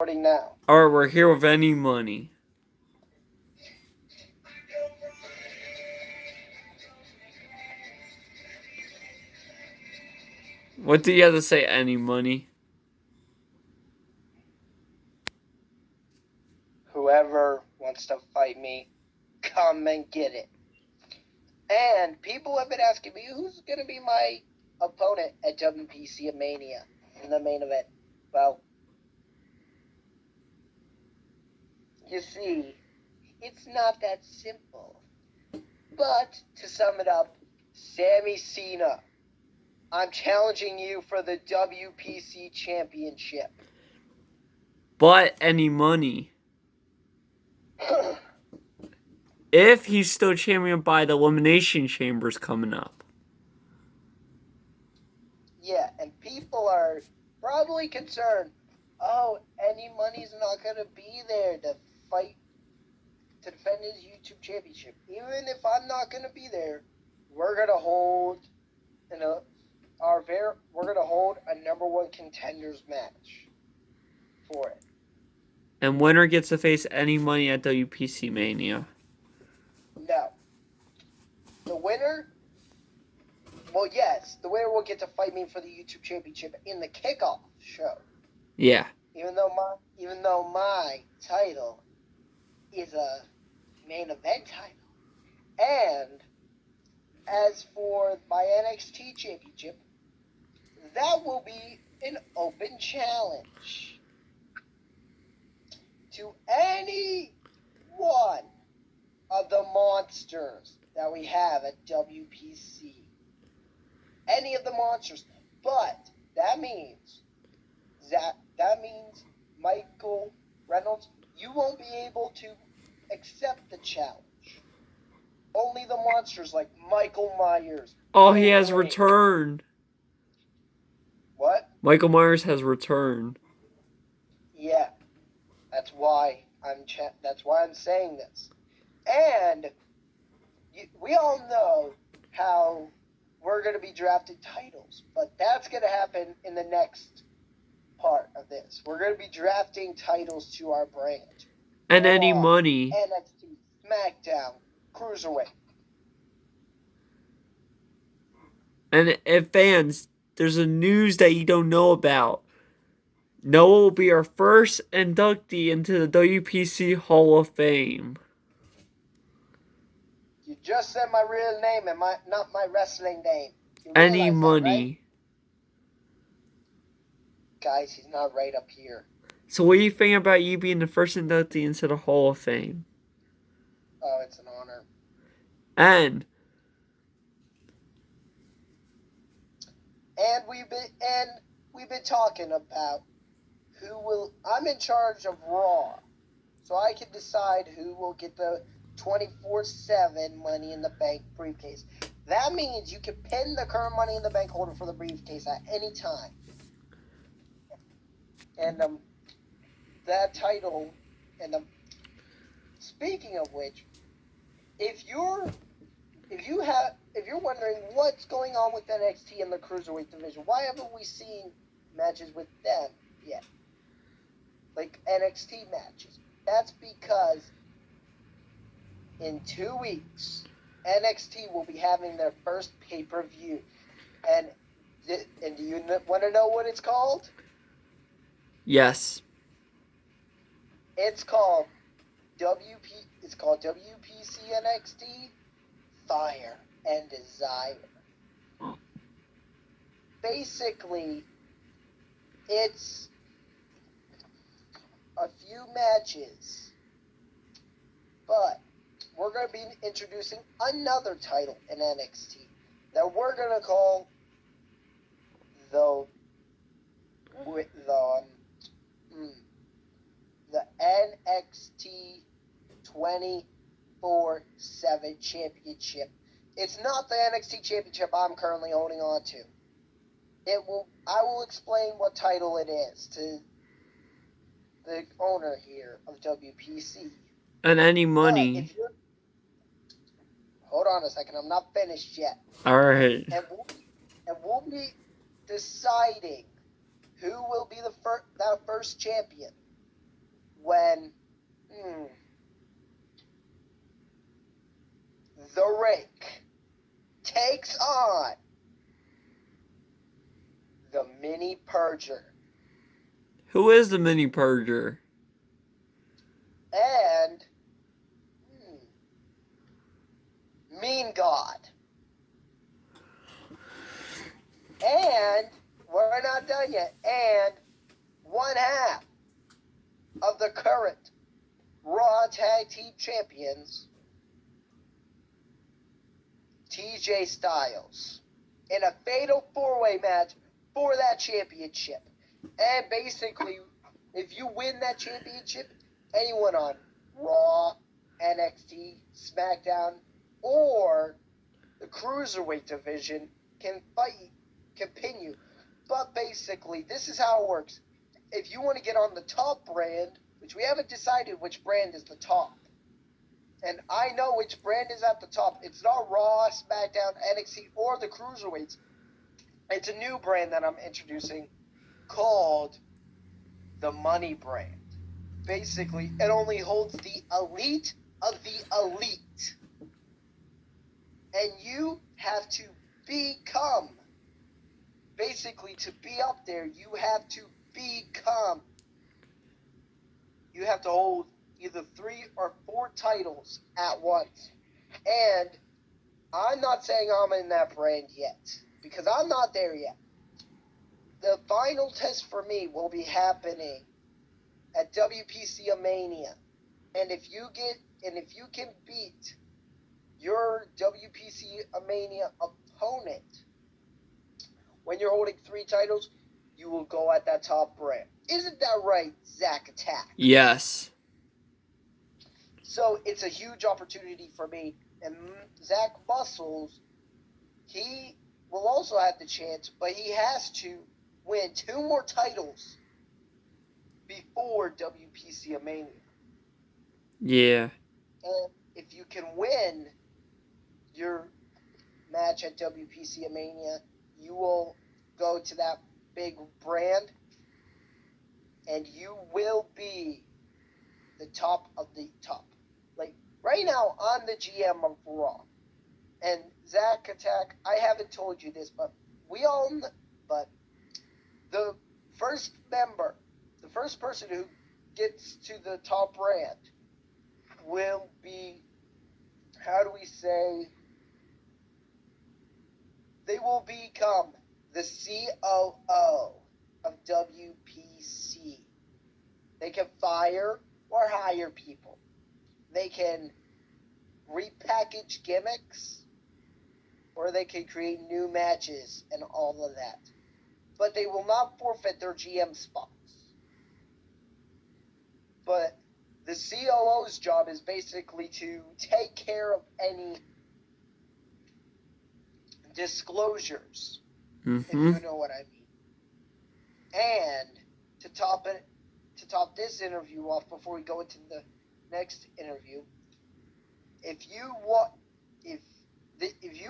Recording now. Alright, we're here with any money. What do you have to say, any money? Whoever wants to fight me, come and get it. And people have been asking me who's going to be my opponent at WPC Mania in the main event. Well, you see, it's not that simple. But to sum it up, Sami Cena, I'm challenging you for the WPC Championship. But any money. If he's still champion by the Elimination Chambers coming up. Yeah, and people are probably concerned, oh, any money's not going to be there to fight, to defend his YouTube championship. Even if I'm not going to be there, we're going to hold we're going to hold a number one contenders match for it. And winner gets to face any money at WPC Mania. No. The winner, well, yes, the winner will get to fight me for the YouTube championship in the kickoff show. Yeah. Even though my title is a main event title. And as for my NXT championship, that will be an open challenge to any one of the monsters that we have at WPC. Any of the monsters. But that means Michael Reynolds, you won't be able to accept the challenge. Only the monsters like Michael Myers. Oh, he has returned. What? Michael Myers has returned. Yeah. That's why I'm saying this. And we all know how we're going to be drafting titles, but that's going to happen in the next part of this. We're going to be drafting titles to our brand. And any money. NXT, SmackDown, Cruiserweight. And if fans, there's a news that you don't know about. Noah will be our first inductee into the WPC Hall of Fame. You just said my real name and not my wrestling name. Any money. That, right? Guys, he's not right up here. So what do you think about you being the first inductee into the Hall of Fame? Oh, it's an honor. And we've been talking about I'm in charge of Raw, so I can decide who will get the 24/7 Money in the Bank briefcase. That means you can pin the current Money in the Bank holder for the briefcase at any time. And that title, and speaking of which, if you're wondering what's going on with NXT and the Cruiserweight division, why haven't we seen matches with them yet? Like NXT matches. That's because in 2 weeks, NXT will be having their first pay-per-view. And do you want to know what it's called? yes. It's called WPC NXT Fire and Desire. Basically, it's a few matches, but we're going to be introducing another title in NXT that we're going to call the NXT 24/7 Championship. It's not the NXT Championship I'm currently holding on to. I will explain what title it is to the owner here of WPC. And any money. Hold on a second, I'm not finished yet. Alright. And we'll be deciding who will be that first champion when The Rake takes on the Mini Purger. Who is the Mini Purger? And Mean God. And we're not done yet. And one half of the current Raw Tag Team Champions, TJ Styles, in a fatal four-way match for that championship. And basically, if you win that championship, anyone on Raw, NXT, SmackDown, or the Cruiserweight division can pin you. But basically, this is how it works. If you want to get on the top brand, which we haven't decided which brand is the top, and I know which brand is at the top. It's not Raw, SmackDown, NXT, or the Cruiserweights. It's a new brand that I'm introducing called the Money brand. Basically, it only holds the elite of the elite. And you have to become, basically to be up there, you have to hold either 3 or 4 titles at once. And I'm not saying I'm in that brand yet, because I'm not there yet. The final test for me will be happening at WPC Mania. And if you can beat your WPC Mania opponent when you're holding 3 titles, you will go at that top brand. Isn't that right, Zach Attack? Yes. So it's a huge opportunity for me. And Zach Muscles, he will also have the chance, but he has to win 2 more titles before WPC Mania. Yeah. And if you can win your match at WPC Mania, you will go to that big brand, and you will be the top of the top. Like, right now, I'm the GM of Raw. And Zach Attack, I haven't told you this, but the first person who gets to the top brand will be, they will become the COO of WPC. They can fire or hire people. They can repackage gimmicks, or they can create new matches and all of that. But they will not forfeit their GM spots. But the COO's job is basically to take care of any disclosures, if you know what I mean. And to top this interview off before we go into the next interview, if you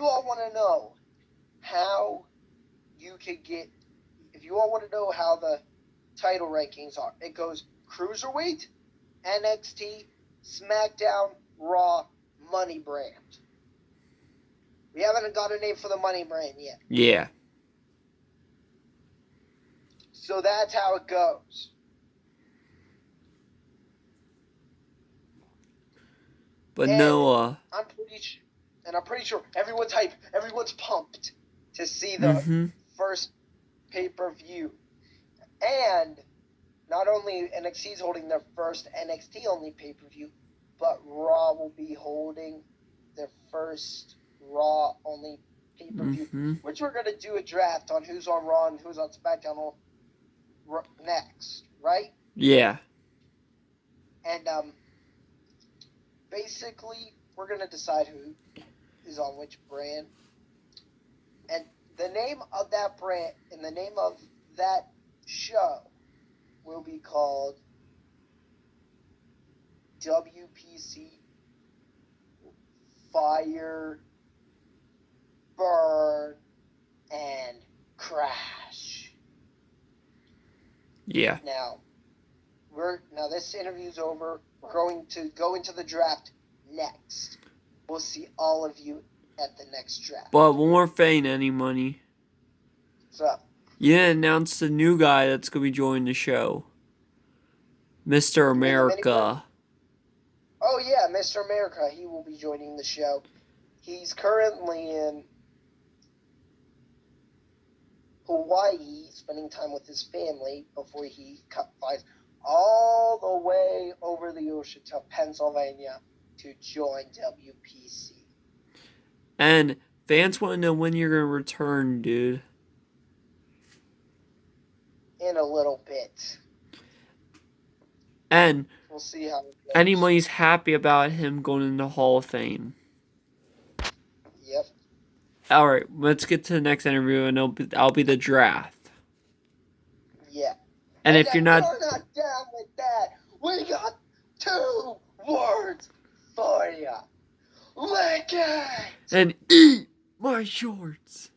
all want to know how the title rankings are, it goes Cruiserweight, NXT, SmackDown, Raw, Money brand. We haven't got a name for the Money brand yet. Yeah. So that's how it goes. But and Noah. I'm pretty sure everyone's hyped. Everyone's pumped to see the first pay-per-view. And not only NXT's holding their first NXT-only pay-per-view, but Raw will be holding their first Raw-only pay-per-view, which we're going to do a draft on who's on Raw and who's on SmackDown next, right? Yeah. And basically, we're going to decide who is on which brand. And the name of that brand and the name of that show will be called WPC Fire, Burn, and Crash. Yeah. Now, Now this interview's over. We're going to go into the draft next. We'll see all of you at the next draft. But one more thing, Nemoney. What's up? You didn't announce the new guy that's going to be joining the show. Mr. America. Oh, yeah, Mr. America. He will be joining the show. He's currently in Hawaii, spending time with his family before he flies all the way over the ocean to Pennsylvania to join WPC. And fans want to know when you're going to return, dude. In a little bit. And we'll see how it goes. anybody's happy about him going into Hall of Fame. Yep. All right, let's get to the next interview, and I'll be the draft. Yeah. And if you're not down with that, we got 2 words for you. Lick it! And eat my shorts.